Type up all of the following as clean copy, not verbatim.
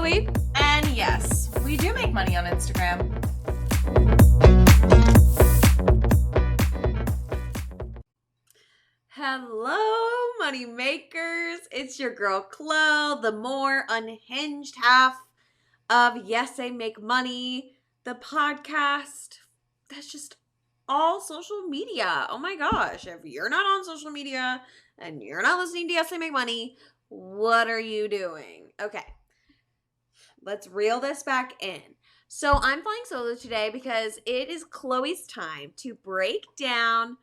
Chloe. And yes, we do make money on Instagram. Hello, money makers. It's your girl, Chlo, the more unhinged half of Yes, I Make Money, the podcast that's just all social media. Oh my gosh. If you're not on social media and you're not listening to Yes, I Make Money, what are you doing? Okay. Let's reel this back in. So I'm flying solo today because it is Chloe's time to break down.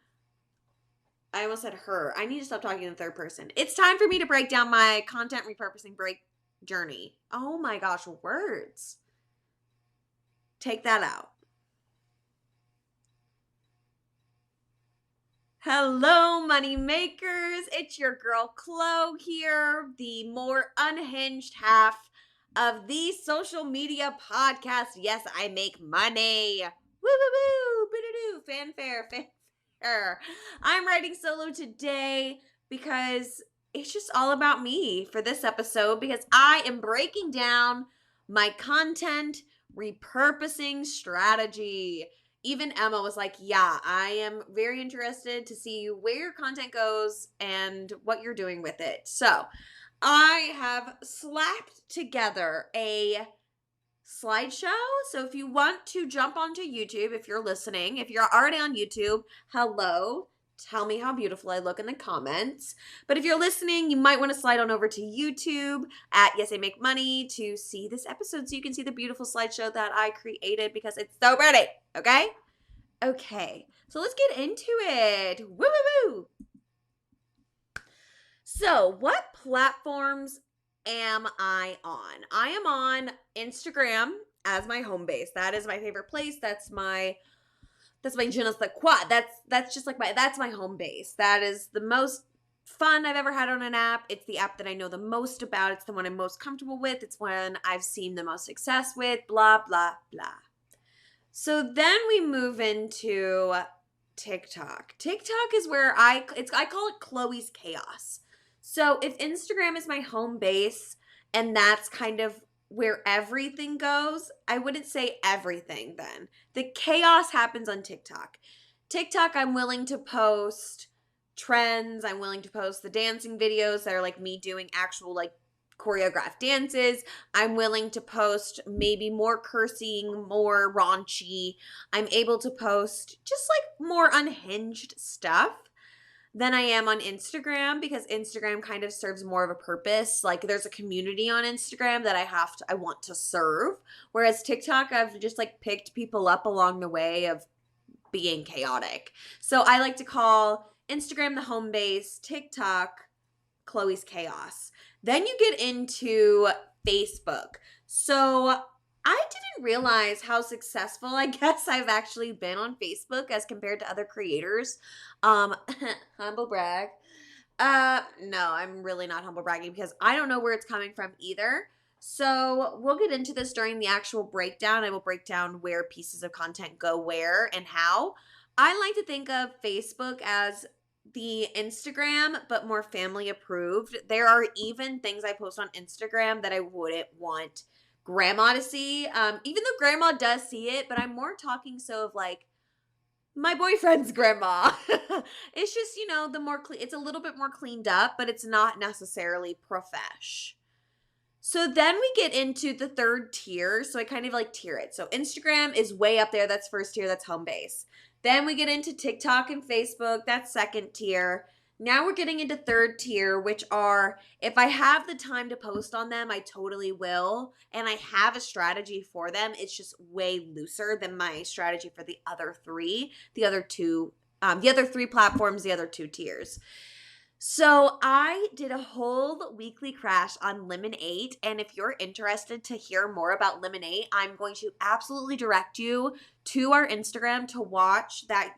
I almost said her. I need to stop talking in third person. It's time for me to break down my content repurposing break journey. Oh my gosh, words. Take that out. Hello, money makers. It's your girl, Chlo here, the more unhinged half of the social media podcast. Yes, I make money. Woo, woo, woo. Boo-doo-doo. Fanfare, fanfare. I'm writing solo today because it's just all about me for this episode because I am breaking down my content repurposing strategy. Even Emma was like, yeah, I am very interested to see where your content goes and what you're doing with it. So I have slapped together a slideshow. So if you want to jump onto YouTube, if you're listening, if you're already on YouTube, hello. Tell me how beautiful I look in the comments. But if you're listening, you might want to slide on over to YouTube at Yes I Make Money to see this episode so you can see the beautiful slideshow that I created because it's so pretty. Okay? Okay. So let's get into it. Woo woo woo. So, what platforms am I on? I am on Instagram as my home base. That is my favorite place. That's my je ne sais quoi. That's just like that's my home base. That is the most fun I've ever had on an app. It's the app that I know the most about. It's the one I'm most comfortable with. It's one I've seen the most success with, blah, blah, blah. So then we move into TikTok. TikTok is where I call it Chloe's chaos. So if Instagram is my home base and that's kind of where everything goes, I wouldn't say everything then. The chaos happens on TikTok. TikTok, I'm willing to post trends. I'm willing to post the dancing videos that are like me doing actual like choreographed dances. I'm willing to post maybe more cursing, more raunchy. I'm able to post just like more unhinged stuff than I am on Instagram because Instagram kind of serves more of a purpose. Like there's a community on Instagram that I want to serve. Whereas TikTok, I've just like picked people up along the way of being chaotic. So I like to call Instagram the home base, TikTok Chloe's chaos. Then you get into Facebook. So I didn't realize how successful I guess I've actually been on Facebook as compared to other creators. Humble brag. No, I'm really not humble bragging because I don't know where it's coming from either. So we'll get into this during the actual breakdown. I will break down where pieces of content go where and how. I like to think of Facebook as the Instagram, but more family approved. There are even things I post on Instagram that I wouldn't want grandma to see. Even though grandma does see it, but I'm more talking so of like my boyfriend's grandma. It's just, the more it's a little bit more cleaned up, but it's not necessarily profesh. So then we get into the third tier. So I kind of like tier it. So Instagram is way up there. That's first tier. That's home base. Then we get into TikTok and Facebook. That's second tier. Now we're getting into third tier, which are, if I have the time to post on them, I totally will. And I have a strategy for them. It's just way looser than my strategy for the other three. The other three platforms, the other two tiers. So I did a whole weekly crash on Lemon8, and if you're interested to hear more about Lemon8, I'm going to absolutely direct you to our Instagram to watch that.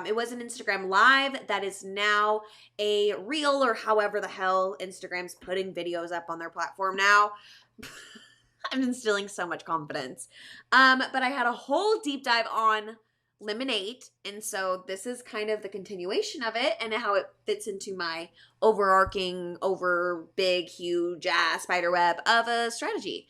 It was an Instagram live that is now a reel or however the hell Instagram's putting videos up on their platform now. I'm instilling so much confidence. But I had a whole deep dive on Lemonade. And so this is kind of the continuation of it and how it fits into my overarching, big, huge ass spider web of a strategy.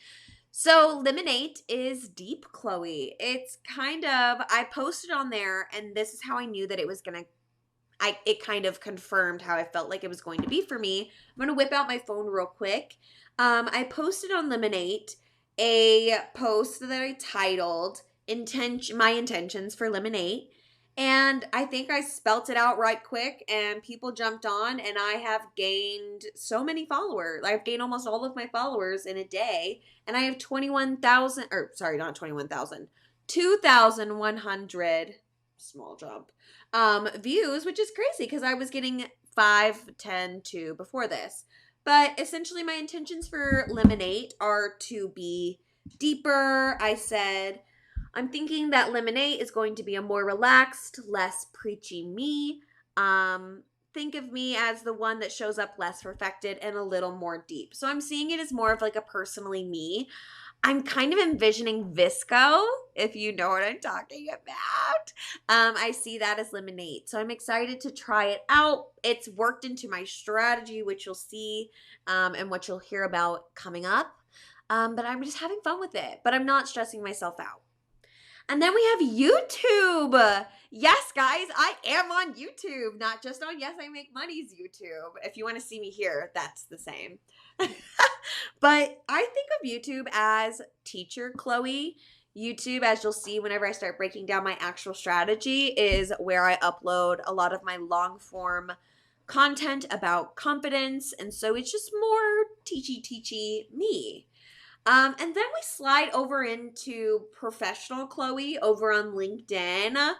So Lemonade is deep, Chloe. It's kind of, I posted on there and this is how I knew that it was going to, it kind of confirmed how I felt like it was going to be for me. I'm going to whip out my phone real quick. I posted on Lemonade a post that I titled my intentions for Lemonade. And I think I spelt it out right quick and people jumped on and I have gained so many followers. I've gained almost all of my followers in a day and I have 21,000, or sorry, not 21,000, 2,100, small jump, views, which is crazy because I was getting 5, 10, 2 before this. But essentially my intentions for Lemonade are to be deeper. I said, I'm thinking that Lemonade is going to be a more relaxed, less preachy me. Think of me as the one that shows up less perfected and a little more deep. So I'm seeing it as more of like a personally me. I'm kind of envisioning Visco, if you know what I'm talking about. I see that as Lemonade. So I'm excited to try it out. It's worked into my strategy, which you'll see and what you'll hear about coming up. But I'm just having fun with it. But I'm not stressing myself out. And then we have YouTube. Yes, guys, I am on YouTube, not just on Yes, I Make Money's YouTube. If you want to see me here, that's the same. But I think of YouTube as teacher Chloe. YouTube, as you'll see whenever I start breaking down my actual strategy, is where I upload a lot of my long form content about confidence. And so it's just more teachy me. And then we slide over into professional Chloe over on LinkedIn.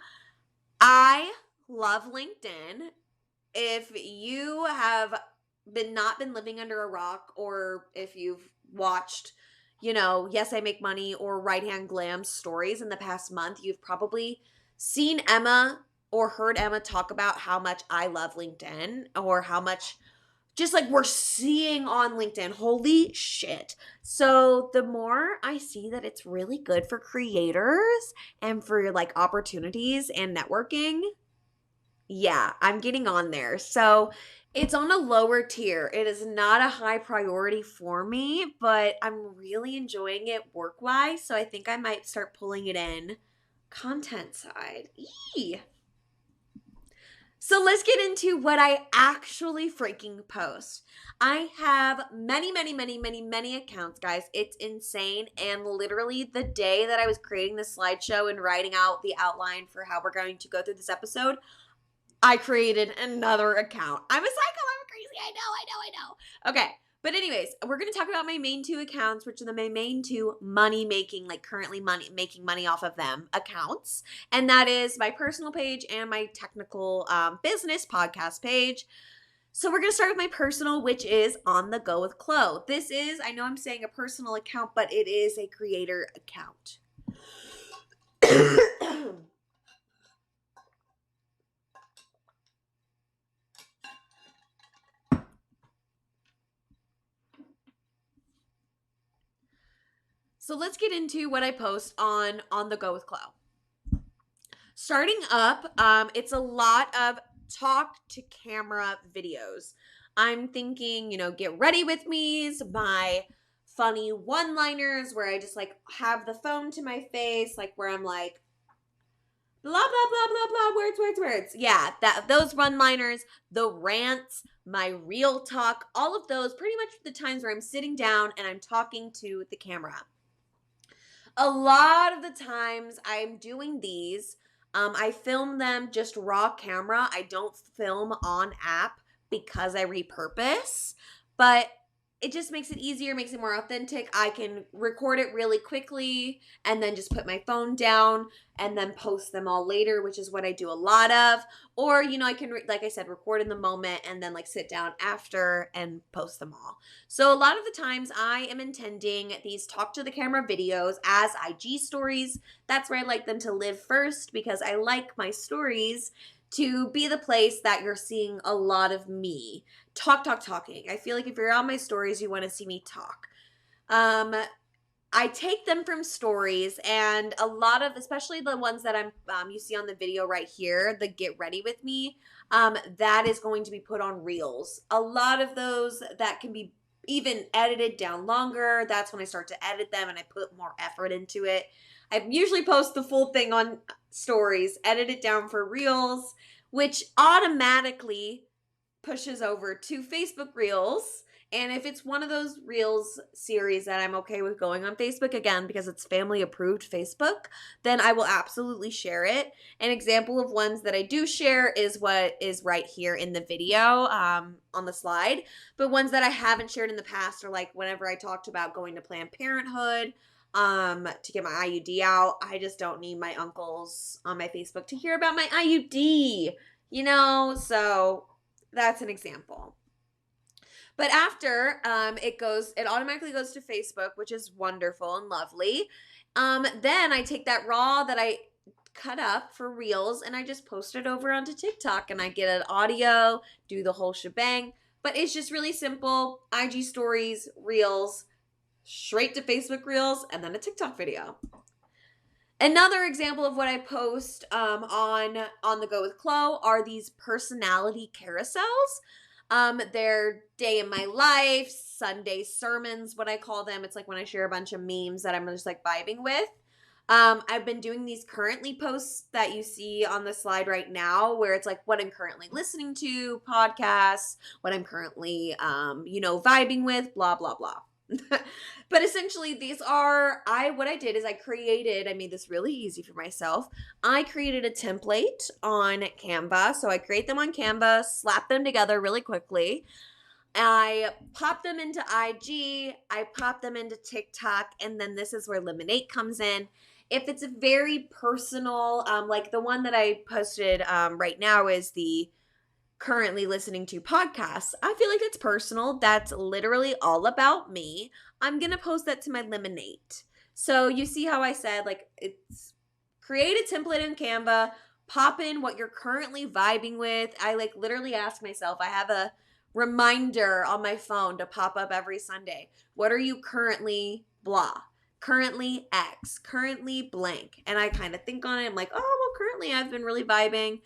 I love LinkedIn. If you have not been living under a rock, or if you've watched, Yes, I Make Money or Right Hand Glam stories in the past month, you've probably seen Emma or heard Emma talk about how much I love LinkedIn or how much just like we're seeing on LinkedIn. Holy shit. So the more I see that it's really good for creators and for like opportunities and networking, yeah, I'm getting on there. So it's on a lower tier. It is not a high priority for me, but I'm really enjoying it work-wise. So I think I might start pulling it in content side. Eee. So let's get into what I actually freaking post. I have many accounts, guys. It's insane. And literally the day that I was creating this slideshow and writing out the outline for how we're going to go through this episode, I created another account. I'm a psycho. I'm crazy. I know. Okay. But anyways, we're going to talk about my main 2 accounts, which are my main 2 money making, like currently making money off of them accounts. And that is my personal page and my technical business podcast page. So we're going to start with my personal, which is OnTheGoWithChlo. This is, I know I'm saying a personal account, but it is a creator account. So let's get into what I post on OnTheGoWithChlo. Starting up, it's a lot of talk to camera videos. I'm thinking, get ready with me's, my funny one-liners where I just like have the phone to my face, like where I'm like, blah, blah, blah, blah, blah, words. Yeah, those one-liners, the rants, my real talk, all of those, pretty much the times where I'm sitting down and I'm talking to the camera. A lot of the times I'm doing these, I film them just raw camera. I don't film on app because I repurpose, but it just makes it easier, makes it more authentic. I can record it really quickly and then just put my phone down and then post them all later, which is what I do a lot of. Or, I can, like I said, record in the moment and then like sit down after and post them all. So a lot of the times I am intending these talk to the camera videos as IG stories. That's where I like them to live first because I like my stories to be the place that you're seeing a lot of me. Talking. I feel like if you're on my stories, you want to see me talk. I take them from stories, and a lot of, especially the ones that you see on the video right here, the get ready with me, that is going to be put on reels. A lot of those that can be even edited down longer. That's when I start to edit them and I put more effort into it. I usually post the full thing on stories, edit it down for reels, which automatically pushes over to Facebook Reels. And if it's one of those Reels series that I'm okay with going on Facebook, again, because it's family approved Facebook, then I will absolutely share it. An example of ones that I do share is what is right here in the video on the slide. But ones that I haven't shared in the past are like whenever I talked about going to Planned Parenthood to get my IUD out. I just don't need my uncles on my Facebook to hear about my IUD, so that's an example. But after it automatically goes to Facebook, which is wonderful and lovely. Then I take that raw that I cut up for reels and I just post it over onto TikTok, and I get an audio, do the whole shebang. But it's just really simple. IG stories, reels, straight to Facebook Reels, and then a TikTok video. Another example of what I post on the Go with Chlo are these personality carousels. They're day in my life, Sunday sermons, what I call them. It's like when I share a bunch of memes that I'm just like vibing with. I've been doing these currently posts that you see on the slide right now, where it's like what I'm currently listening to, podcasts, what I'm currently, vibing with, blah, blah, blah. But essentially these are, what I did is I made this really easy for myself. I created a template on Canva. So I create them on Canva, slap them together really quickly. I pop them into IG, I pop them into TikTok, and then this is where Lemonade comes in. If it's a very personal, like the one that I posted right now is the currently listening to podcasts. I feel like it's personal. That's literally all about me. I'm going to post that to my Lemonade. So you see how I said, like, it's create a template in Canva, pop in what you're currently vibing with. I like literally ask myself, I have a reminder on my phone to pop up every Sunday. What are you currently blah? Currently X, currently blank. And I kind of think on it. I'm like, oh, well, currently I've been really vibing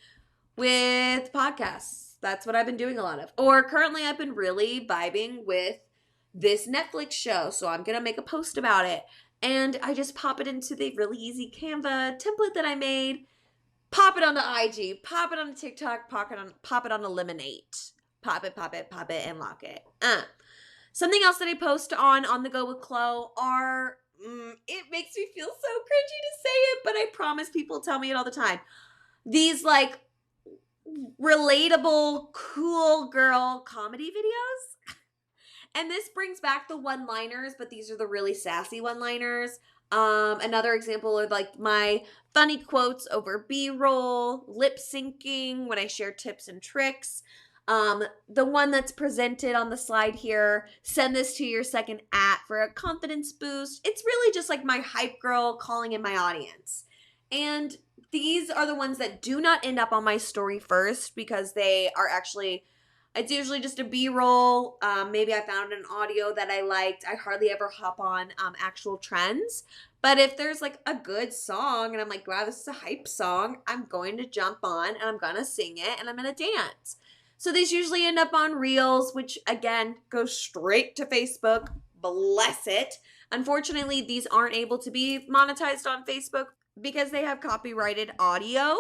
with podcasts. That's what I've been doing a lot of. Or currently I've been really vibing with this Netflix show, so I'm going to make a post about it. And I just pop it into the really easy Canva template that I made, pop it onto IG, pop it onto TikTok, pop it onto Lemonade. Pop it, and lock it. Something else that I post on the Go with Chlo are, it makes me feel so cringy to say it, but I promise people tell me it all the time. These like relatable, cool girl comedy videos. And this brings back the one-liners, but these are the really sassy one-liners. Another example of like my funny quotes over B-roll, lip syncing when I share tips and tricks. The one that's presented on the slide here, send this to your second for a confidence boost. It's really just like my hype girl calling in my audience. And these are the ones that do not end up on my story first because they are actually, it's usually just a B-roll. Maybe I found an audio that I liked. I hardly ever hop on actual trends. But if there's like a good song and I'm like, wow, this is a hype song, I'm going to jump on and I'm going to sing it and I'm going to dance. So these usually end up on Reels, which again, go straight to Facebook. Bless it. Unfortunately, these aren't able to be monetized on Facebook because they have copyrighted audio,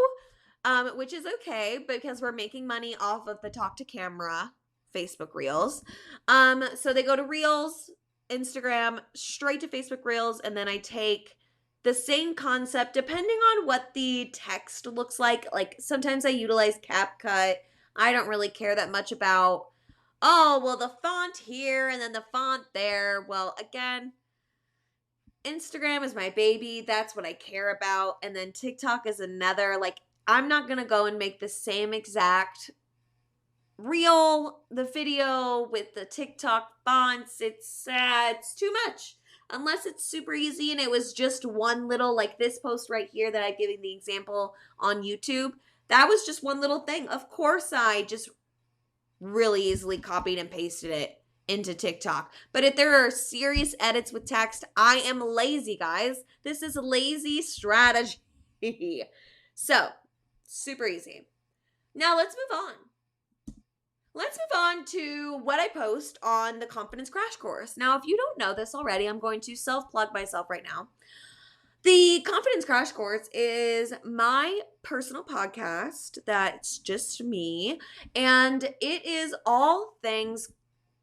which is okay because we're making money off of the talk to camera Facebook Reels. So they go to Reels, Instagram, straight to Facebook Reels, and then I take the same concept depending on what the text looks like. Like sometimes I utilize CapCut. I don't really care that much about, the font here and then the font there. Well, again, Instagram is my baby. That's what I care about. And then TikTok is another. Like, I'm not going to go and make the same exact reel, the video with the TikTok fonts. It's too much. Unless it's super easy and it was just one little, like this post right here that I gave you the example on YouTube. That was just one little thing. Of course, I just really easily copied and pasted it into TikTok. But if there are serious edits with text, I am lazy, guys. This is a lazy strategy. So, super easy. Now let's move on. Let's move on to what I post on the Confidence Crash Course. Now, if you don't know this already, I'm going to self-plug myself right now. The Confidence Crash Course is my personal podcast that's just me, and it is all things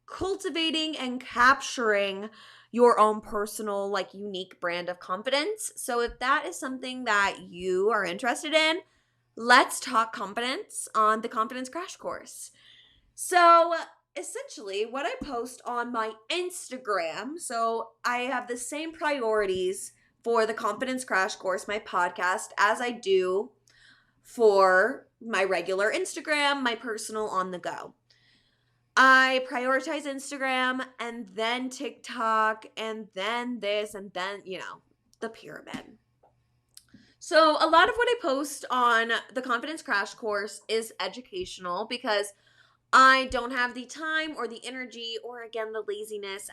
cultivating and capturing your own personal, like, unique brand of confidence. So if that is something that you are interested in, let's talk confidence on the Confidence Crash Course. So essentially, what I post on my Instagram, so I have the same priorities for the Confidence Crash Course, my podcast, as I do for my regular Instagram, my personal On The Go. I prioritize Instagram and then TikTok and then this and then, the pyramid. So a lot of what I post on the Confidence Crash Course is educational because I don't have the time or the energy or, again, the laziness.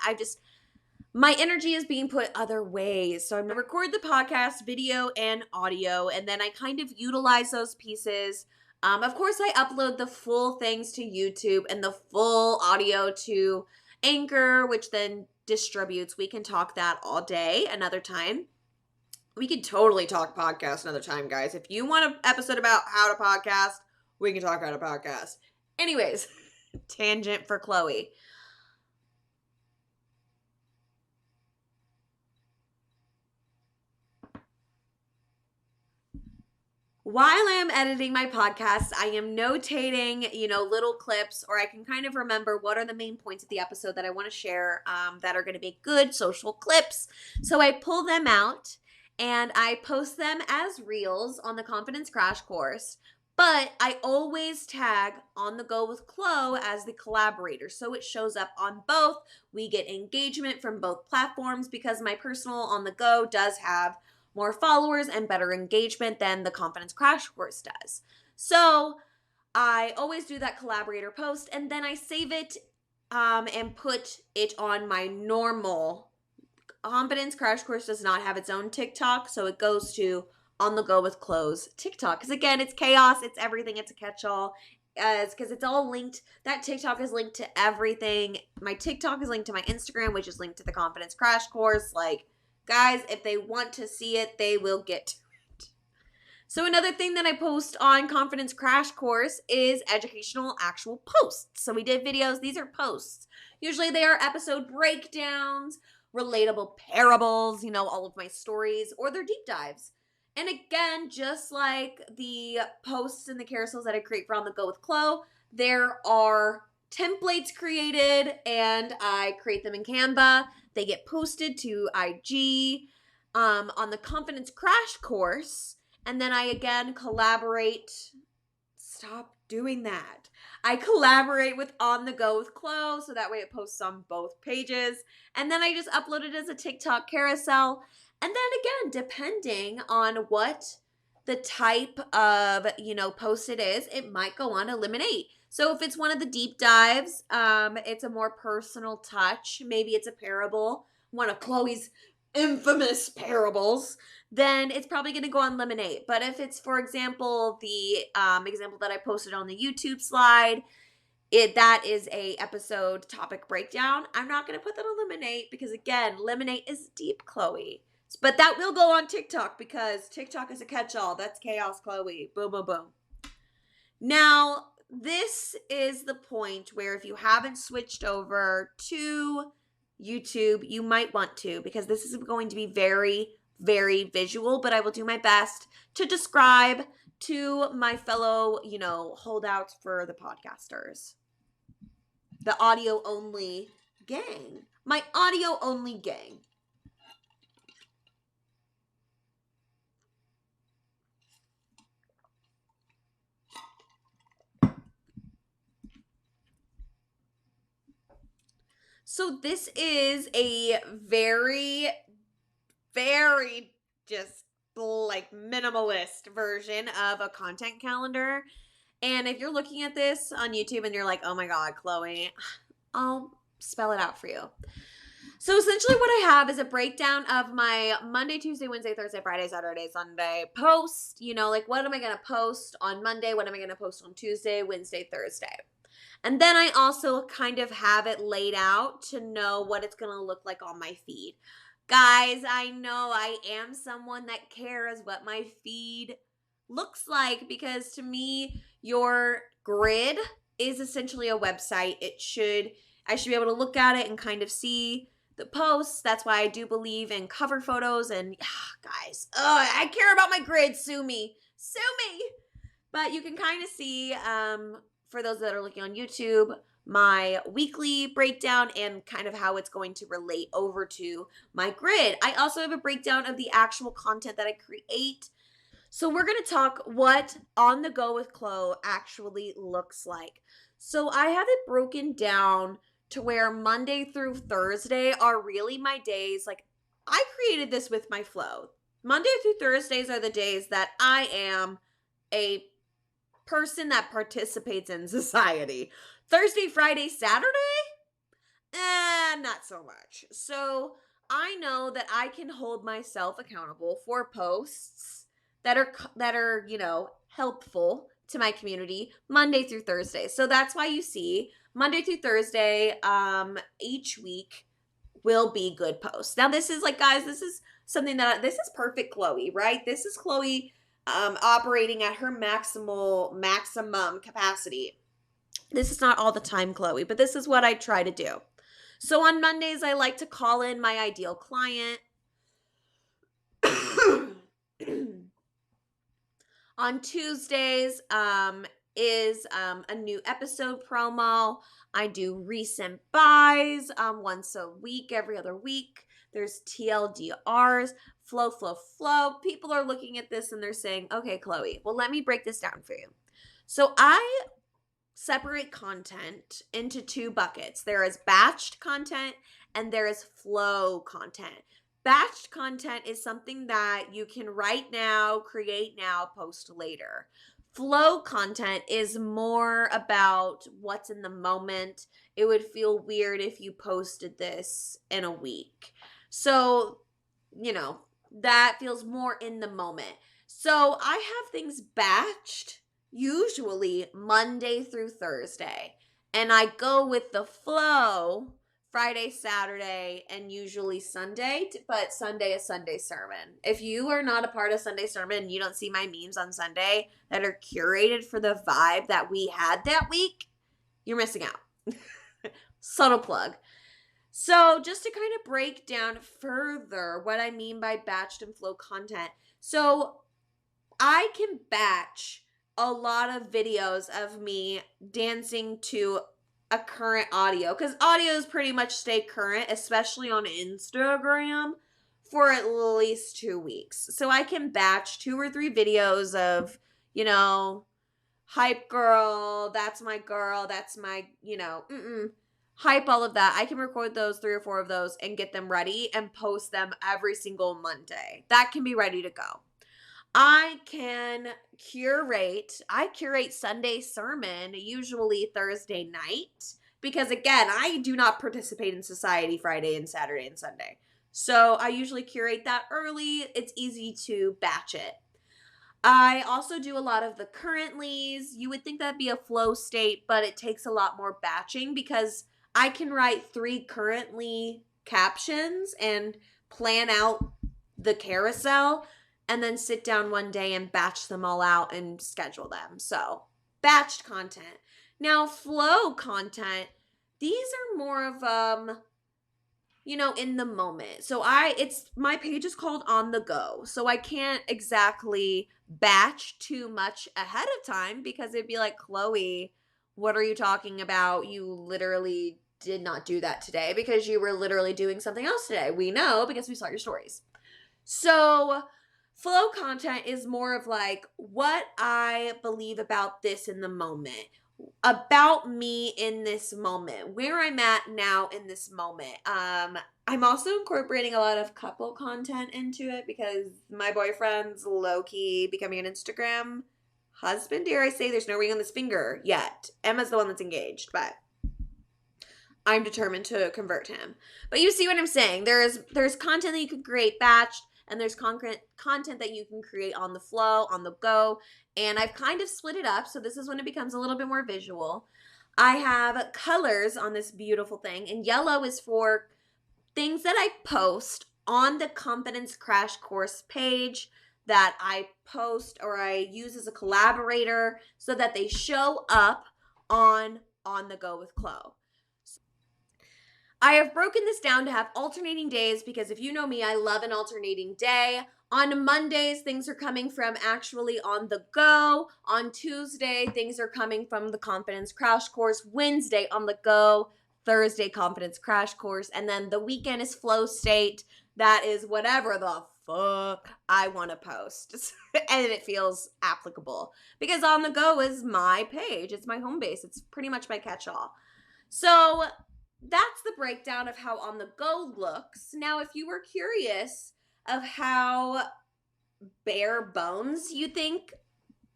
My energy is being put other ways. So I'm going to record the podcast, video and audio, and then I kind of utilize those pieces. Of course, I upload the full things to YouTube and the full audio to Anchor, which then distributes. We can talk that all day another time. We could totally talk podcast another time, guys. If you want an episode about how to podcast, we can talk how to podcast. Anyways, tangent for Chloe. While I am editing my podcast, I am notating, little clips, or I can kind of remember what are the main points of the episode that I want to share that are going to be good social clips. So I pull them out and I post them as reels on the Confidence Crash Course. But I always tag OnTheGoWithChlo as the collaborator. So it shows up on both. We get engagement from both platforms because my personal On The Go does have more followers and better engagement than the Confidence Crash Course does. So I always do that collaborator post and then I save it and put it on my normal. Confidence Crash Course does not have its own TikTok, so it goes to OnTheGoWithChlo's TikTok. Because again, it's chaos, it's everything, it's a catch-all. It's because it's all linked. That TikTok is linked to everything. My TikTok is linked to my Instagram, which is linked to the Confidence Crash Course. Like, guys, if they want to see it, they will get to it. So another thing that I post on Confidence Crash Course is educational actual posts. So we did videos. These are posts. Usually they are episode breakdowns, relatable parables, all of my stories, or they're deep dives. And again, just like the posts and the carousels that I create for On The Go with Chlo, there are templates created and I create them in Canva. They get posted to IG on the Confidence Crash Course. And then I again collaborate. Stop doing that. I collaborate with On The Go with Chlo, so that way it posts on both pages. And then I just upload it as a TikTok carousel. And then again, depending on what the type of, post it is, it might go on Eliminate. So if it's one of the deep dives, it's a more personal touch. Maybe it's a parable, one of Chloe's infamous parables, then it's probably going to go on Eliminate. But if it's, for example, the example that I posted on the YouTube slide, that is a episode topic breakdown, I'm not going to put that on Eliminate because, again, Eliminate is deep, Chloe. But that will go on TikTok because TikTok is a catch-all. That's chaos, Chloe. Boom, boom, boom. Now, this is the point where if you haven't switched over to YouTube, you might want to because this is going to be very, very visual, but I will do my best to describe to my fellow, holdouts for the podcasters. The audio-only gang. My audio-only gang. So this is a very, very just like minimalist version of a content calendar. And if you're looking at this on YouTube and you're like, oh my God, Chloe, spell it out for you. So essentially what I have is a breakdown of my Monday, Tuesday, Wednesday, Thursday, Friday, Saturday, Sunday post. You know, like what am I going to post on Monday? What am I going to post on Tuesday, Wednesday, Thursday? And then I also kind of have it laid out to know what it's going to look like on my feed. Guys, I know I am someone that cares what my feed looks like, because to me, your grid is essentially a website. I should be able to look at it and kind of see the posts. That's why I do believe in cover photos. And guys, I care about my grid. Sue me. But you can kind of see, for those that are looking on YouTube, my weekly breakdown and kind of how it's going to relate over to my grid. I also have a breakdown of the actual content that I create. So we're going to talk what On The Go with Chlo actually looks like. So I have it broken down to where Monday through Thursday are really my days. Like, I created this with my flow. Monday through Thursdays are the days that I am a person that participates in society. Thursday, Friday, Saturday? Not so much. So I know that I can hold myself accountable for posts that are, you know, helpful to my community Monday through Thursday. So that's why you see Monday through Thursday, each week will be good posts. Now this is like, guys, this is something this is perfect Chloe, right? This is Chloe operating at her maximum capacity. This is not all the time Chloe, but this is what I try to do. So on Mondays, I like to call in my ideal client. On Tuesdays is a new episode promo. I do recent buys once a week, every other week. There's TLDRs, flow. People are looking at this and they're saying, okay, Chloe, well, let me break this down for you. So I separate content into two buckets. There is batched content and there is flow content. Batched content is something that you can write now, create now, post later. Flow content is more about what's in the moment. It would feel weird if you posted this in a week. So, you know, that feels more in the moment. So I have things batched, usually Monday through Thursday. And I go with the flow Friday, Saturday, and usually Sunday, but Sunday is Sunday sermon. If you are not a part of Sunday sermon and you don't see my memes on Sunday that are curated for the vibe that we had that week, you're missing out. Subtle plug. So just to kind of break down further what I mean by batched and flow content. So I can batch a lot of videos of me dancing to a current audio, because audios pretty much stay current, especially on Instagram, for at least 2 weeks. So I can batch 2 or 3 videos of, you know, hype girl, that's my, you know, hype, all of that. I can record those 3 or 4 of those and get them ready and post them every single Monday. That can be ready to go. I curate Sunday sermon, usually Thursday night, because again, I do not participate in society Friday and Saturday and Sunday. So I usually curate that early. It's easy to batch it. I also do a lot of the currentlies. You would think that'd be a flow state, but it takes a lot more batching because I can write 3 currently captions and plan out the carousel and then sit down one day and batch them all out and schedule them. So, batched content. Now, flow content, these are more of, you know, in the moment. So my page is called On The Go. So I can't exactly batch too much ahead of time because it'd be like, Chloe, what are you talking about? You literally did not do that today because you were literally doing something else today. We know because we saw your stories. So flow content is more of like what I believe about this in the moment, about me in this moment, where I'm at now in this moment. I'm also incorporating a lot of couple content into it because my boyfriend's low-key becoming an Instagram husband, dare I say. There's no ring on this finger yet. Emma's the one that's engaged, but I'm determined to convert him. But you see what I'm saying? There's content that you can create batched, and there's content that you can create on the flow, on the go. And I've kind of split it up, so this is when it becomes a little bit more visual. I have colors on this beautiful thing, and yellow is for things that I post on the Confidence Crash Course page that I post or I use as a collaborator so that they show up on the Go with Chlo. I have broken this down to have alternating days because if you know me, I love an alternating day. On Mondays, things are coming from actually on the go. On Tuesday, things are coming from the Confidence Crash Course. Wednesday, on the go. Thursday, Confidence Crash Course. And then the weekend is Flow State. That is whatever the fuck I want to post. And it feels applicable. Because on the go is my page. It's my home base. It's pretty much my catch-all. So that's the breakdown of how On The Go looks. Now, if you were curious of how bare bones you think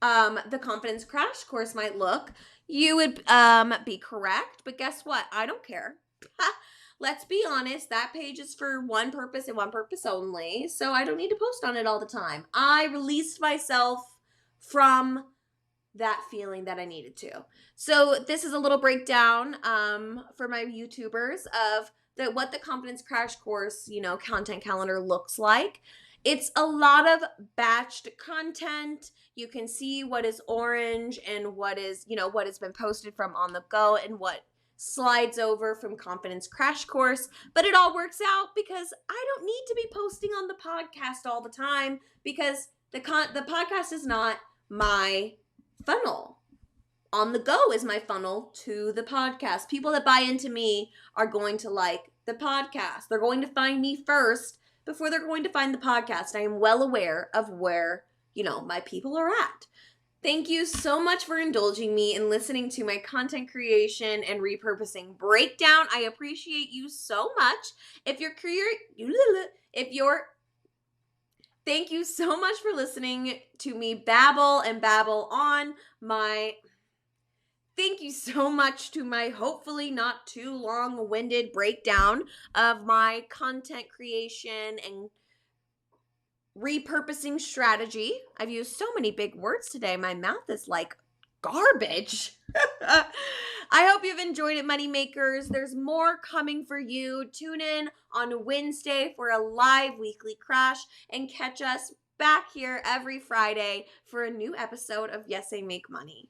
the Confidence Crash Course might look, you would be correct. But guess what? I don't care. Let's be honest. That page is for one purpose and one purpose only. So I don't need to post on it all the time. I released myself from that feeling that I needed to. So this is a little breakdown for my YouTubers of what the Confidence Crash Course, content calendar looks like. It's a lot of batched content. You can see what is orange and what is, what has been posted from On The Go and what slides over from Confidence Crash Course. But it all works out because I don't need to be posting on the podcast all the time because the podcast is not my funnel. On the Go is my funnel to the podcast. People that buy into me are going to like the podcast. They're going to find me first before they're going to find the podcast. I am well aware of where, my people are at. Thank you so much for indulging me and listening to my content creation and repurposing breakdown. I appreciate you so much. Thank you so much for listening to me babble and babble on my... Thank you so much to my hopefully not too long-winded breakdown of my content creation and repurposing strategy. I've used so many big words today. My mouth is like garbage. I hope you've enjoyed it, Moneymakers. There's more coming for you. Tune in on Wednesday for a live weekly crash and catch us back here every Friday for a new episode of Yes, I Make Money.